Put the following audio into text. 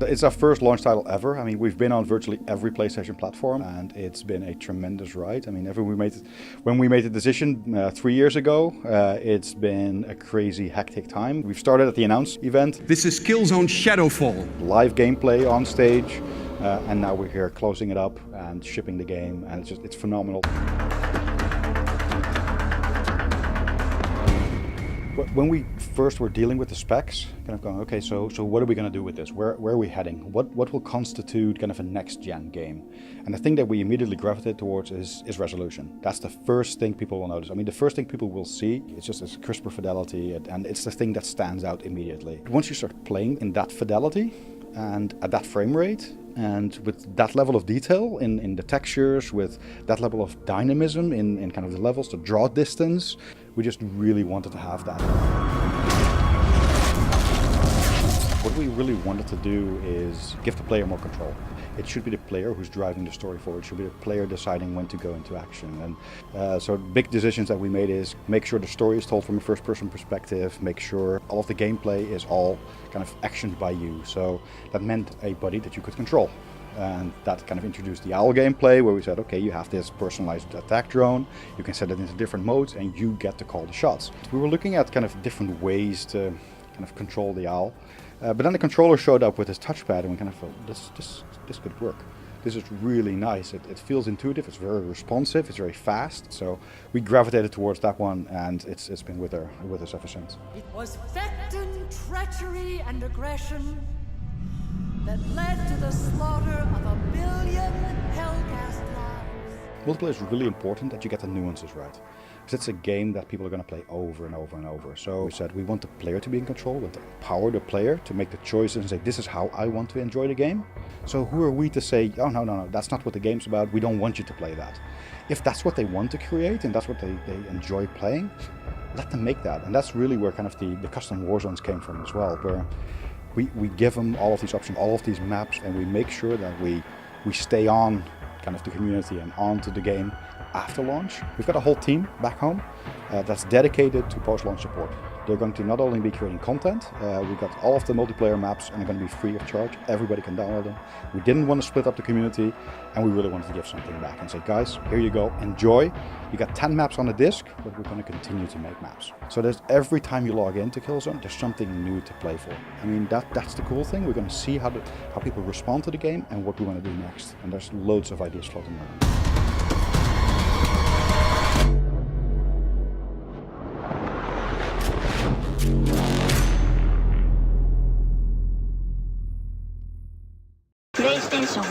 it's our first launch title ever. I mean, we've been on virtually every PlayStation platform, and it's been a tremendous ride. I mean, when we made the decision 3 years ago, it's been a crazy, hectic time. We've started at the announce event. This is Killzone Shadowfall. Live gameplay on stage, and now we're here closing it up and shipping the game, and it's phenomenal. When we first were dealing with the specs, kind of going, okay, so what are we going to do with this? Where are we heading? What will constitute kind of a next-gen game? And the thing that we immediately gravitate towards is resolution. That's the first thing people will notice. I mean, the first thing people will see is just this crisper fidelity, and it's the thing that stands out immediately. Once you start playing in that fidelity and at that frame rate, and with that level of detail in the textures, with that level of dynamism in kind of the levels, the draw distance, we just really wanted to have that. What we really wanted to do is give the player more control. It should be the player who's driving the story forward. It should be the player deciding when to go into action. And so big decisions that we made is make sure the story is told from a first-person perspective, make sure all of the gameplay is all kind of actioned by you. So that meant a buddy that you could control. And that kind of introduced the OWL gameplay, where we said, okay, you have this personalized attack drone, you can set it into different modes, and you get to call the shots. We were looking at kind of different ways to kind of control the OWL. But then the controller showed up with his touchpad, and we kind of thought, this could work. This is really nice. It feels intuitive, it's very responsive, it's very fast. So we gravitated towards that one, and it's been with us ever since. It was Vecton treachery and aggression that led to the slaughter of 1 billion Hellcast lives. Multiplayer is really important that you get the nuances right. Because it's a game that people are going to play over and over and over. So we said we want the player to be in control, we want to empower the player to make the choices and say, this is how I want to enjoy the game. So who are we to say, oh no, that's not what the game's about, we don't want you to play that. If that's what they want to create and that's what they enjoy playing, let them make that. And that's really where kind of the custom war zones came from as well, where we give them all of these options, all of these maps, and we make sure that we stay on kind of the community and onto the game after launch. We've got a whole team back home that's dedicated to post-launch support. They're going to not only be creating content, we've got all of the multiplayer maps, and they're going to be free of charge. Everybody can download them. We didn't want to split up the community, and we really wanted to give something back and say, guys, here you go, enjoy. You got 10 maps on the disc, but we're going to continue to make maps. So there's every time you log into Killzone, there's something new to play for. I mean, that's the cool thing. We're going to see how people respond to the game and what we want to do next. And there's loads of ideas floating around. PlayStation